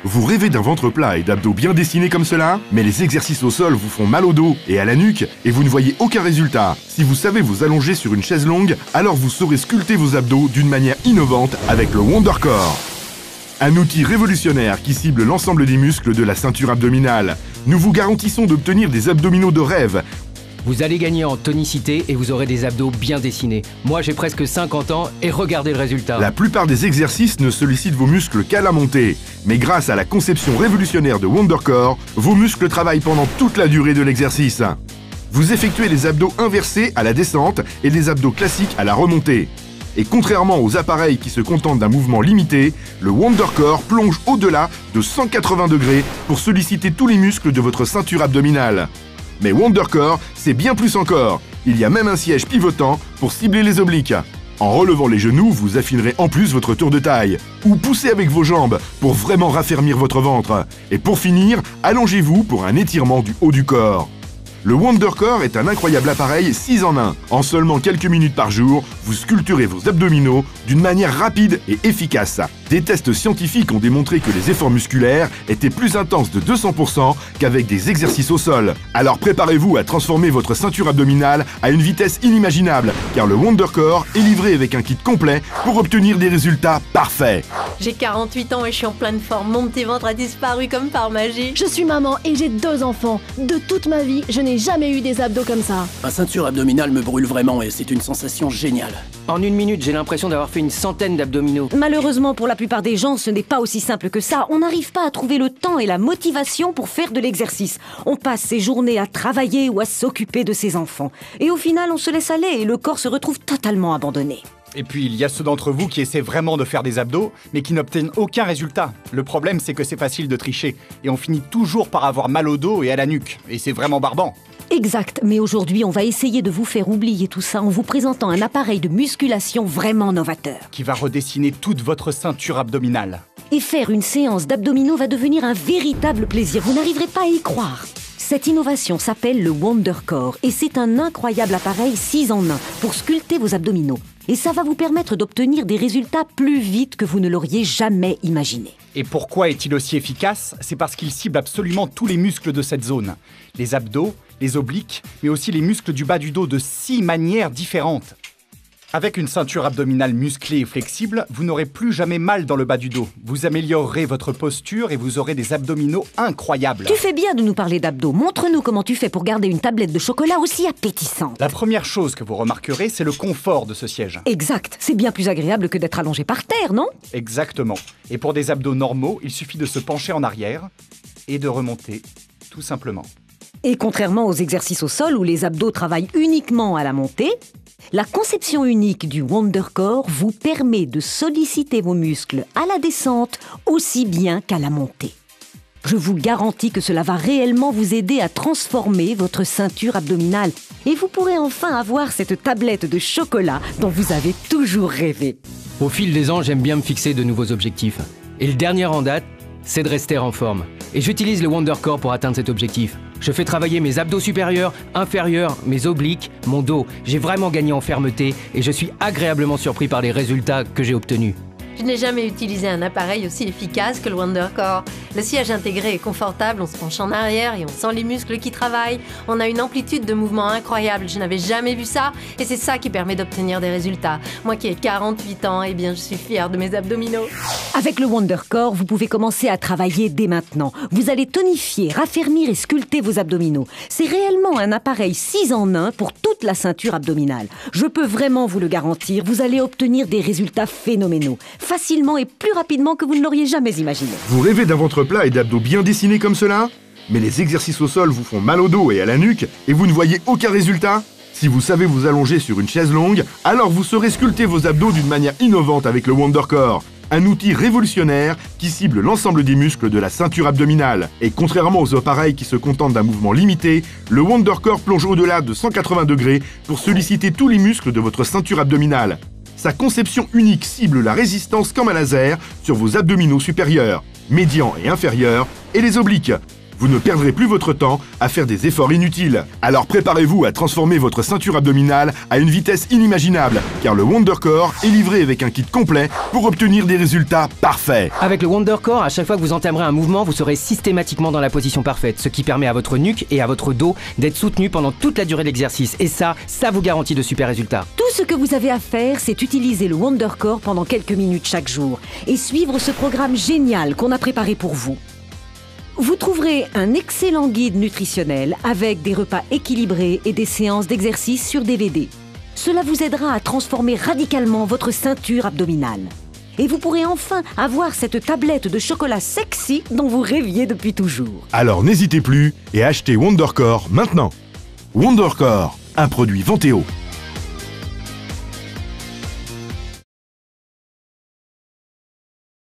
Vous rêvez d'un ventre plat et d'abdos bien dessinés comme cela? Mais les exercices au sol vous font mal au dos et à la nuque et vous ne voyez aucun résultat. Si vous savez vous allonger sur une chaise longue, alors vous saurez sculpter vos abdos d'une manière innovante avec le WonderCore. Un outil révolutionnaire qui cible l'ensemble des muscles de la ceinture abdominale. Nous vous garantissons d'obtenir des abdominaux de rêve. Vous allez gagner en tonicité et vous aurez des abdos bien dessinés. Moi, j'ai presque 50 ans et regardez le résultat. La plupart des exercices ne sollicitent vos muscles qu'à la montée. Mais grâce à la conception révolutionnaire de WonderCore, vos muscles travaillent pendant toute la durée de l'exercice. Vous effectuez les abdos inversés à la descente et les abdos classiques à la remontée. Et contrairement aux appareils qui se contentent d'un mouvement limité, le WonderCore plonge au-delà de 180 degrés pour solliciter tous les muscles de votre ceinture abdominale. Mais WonderCore, c'est bien plus encore. Il y a même un siège pivotant pour cibler les obliques. En relevant les genoux, vous affinerez en plus votre tour de taille. Ou poussez avec vos jambes pour vraiment raffermir votre ventre. Et pour finir, allongez-vous pour un étirement du haut du corps. Le WonderCore est un incroyable appareil 6 en 1. En seulement quelques minutes par jour, vous sculpterez vos abdominaux d'une manière rapide et efficace. Des tests scientifiques ont démontré que les efforts musculaires étaient plus intenses de 200% qu'avec des exercices au sol. Alors préparez-vous à transformer votre ceinture abdominale à une vitesse inimaginable, car le WonderCore est livré avec un kit complet pour obtenir des résultats parfaits. J'ai 48 ans et je suis en pleine forme. Mon petit ventre a disparu comme par magie. Je suis maman et j'ai 2 enfants. De toute ma vie, je n'ai jamais eu des abdos comme ça. Ma ceinture abdominale me brûle vraiment et c'est une sensation géniale. En une minute, j'ai l'impression d'avoir fait une centaine d'abdominaux. Malheureusement, pour la plupart des gens, ce n'est pas aussi simple que ça. On n'arrive pas à trouver le temps et la motivation pour faire de l'exercice. On passe ses journées à travailler ou à s'occuper de ses enfants. Et au final, on se laisse aller et le corps se retrouve totalement abandonné. Et puis, il y a ceux d'entre vous qui essaient vraiment de faire des abdos, mais qui n'obtiennent aucun résultat. Le problème, c'est que c'est facile de tricher. Et on finit toujours par avoir mal au dos et à la nuque. Et c'est vraiment barbant. Exact, mais aujourd'hui, on va essayer de vous faire oublier tout ça en vous présentant un appareil de musculation vraiment novateur. Qui va redessiner toute votre ceinture abdominale. Et faire une séance d'abdominaux va devenir un véritable plaisir. Vous n'arriverez pas à y croire. Cette innovation s'appelle le WonderCore et c'est un incroyable appareil 6 en 1 pour sculpter vos abdominaux. Et ça va vous permettre d'obtenir des résultats plus vite que vous ne l'auriez jamais imaginé. Et pourquoi est-il aussi efficace? C'est parce qu'il cible absolument tous les muscles de cette zone. Les abdos, les obliques, mais aussi les muscles du bas du dos de 6 manières différentes. Avec une ceinture abdominale musclée et flexible, vous n'aurez plus jamais mal dans le bas du dos. Vous améliorerez votre posture et vous aurez des abdominaux incroyables. Tu fais bien de nous parler d'abdos. Montre-nous comment tu fais pour garder une tablette de chocolat aussi appétissante. La première chose que vous remarquerez, c'est le confort de ce siège. Exact. C'est bien plus agréable que d'être allongé par terre, non? Exactement. Et pour des abdos normaux, il suffit de se pencher en arrière et de remonter, tout simplement. Et contrairement aux exercices au sol où les abdos travaillent uniquement à la montée, la conception unique du WonderCore vous permet de solliciter vos muscles à la descente aussi bien qu'à la montée. Je vous garantis que cela va réellement vous aider à transformer votre ceinture abdominale et vous pourrez enfin avoir cette tablette de chocolat dont vous avez toujours rêvé. Au fil des ans, j'aime bien me fixer de nouveaux objectifs. Et le dernier en date, c'est de rester en forme. Et j'utilise le WonderCore pour atteindre cet objectif. Je fais travailler mes abdos supérieurs, inférieurs, mes obliques, mon dos. J'ai vraiment gagné en fermeté et je suis agréablement surpris par les résultats que j'ai obtenus. Je n'ai jamais utilisé un appareil aussi efficace que le WonderCore. Le siège intégré est confortable, on se penche en arrière et on sent les muscles qui travaillent. On a une amplitude de mouvement incroyable, je n'avais jamais vu ça et c'est ça qui permet d'obtenir des résultats. Moi qui ai 48 ans, eh bien je suis fière de mes abdominaux. Avec le WonderCore, vous pouvez commencer à travailler dès maintenant. Vous allez tonifier, raffermir et sculpter vos abdominaux. C'est réellement un appareil 6 en 1 pour toute la ceinture abdominale. Je peux vraiment vous le garantir, vous allez obtenir des résultats phénoménaux. Facilement et plus rapidement que vous ne l'auriez jamais imaginé. Vous rêvez d'un ventre plat et d'abdos bien dessinés comme cela? Mais les exercices au sol vous font mal au dos et à la nuque et vous ne voyez aucun résultat? Si vous savez vous allonger sur une chaise longue, alors vous saurez sculpter vos abdos d'une manière innovante avec le WonderCore. Un outil révolutionnaire qui cible l'ensemble des muscles de la ceinture abdominale. Et contrairement aux appareils qui se contentent d'un mouvement limité, le WonderCore plonge au-delà de 180 degrés pour solliciter tous les muscles de votre ceinture abdominale. Sa conception unique cible la résistance comme un laser sur vos abdominaux supérieurs, médians et inférieurs, et les obliques. Vous ne perdrez plus votre temps à faire des efforts inutiles. Alors préparez-vous à transformer votre ceinture abdominale à une vitesse inimaginable, car le WonderCore est livré avec un kit complet pour obtenir des résultats parfaits. Avec le WonderCore, à chaque fois que vous entamerez un mouvement, vous serez systématiquement dans la position parfaite, ce qui permet à votre nuque et à votre dos d'être soutenus pendant toute la durée de l'exercice. Et ça vous garantit de super résultats. Tout ce que vous avez à faire, c'est utiliser le WonderCore pendant quelques minutes chaque jour et suivre ce programme génial qu'on a préparé pour vous. Vous trouverez un excellent guide nutritionnel avec des repas équilibrés et des séances d'exercice sur DVD. Cela vous aidera à transformer radicalement votre ceinture abdominale. Et vous pourrez enfin avoir cette tablette de chocolat sexy dont vous rêviez depuis toujours. Alors n'hésitez plus et achetez WonderCore maintenant. WonderCore, un produit Vanteo.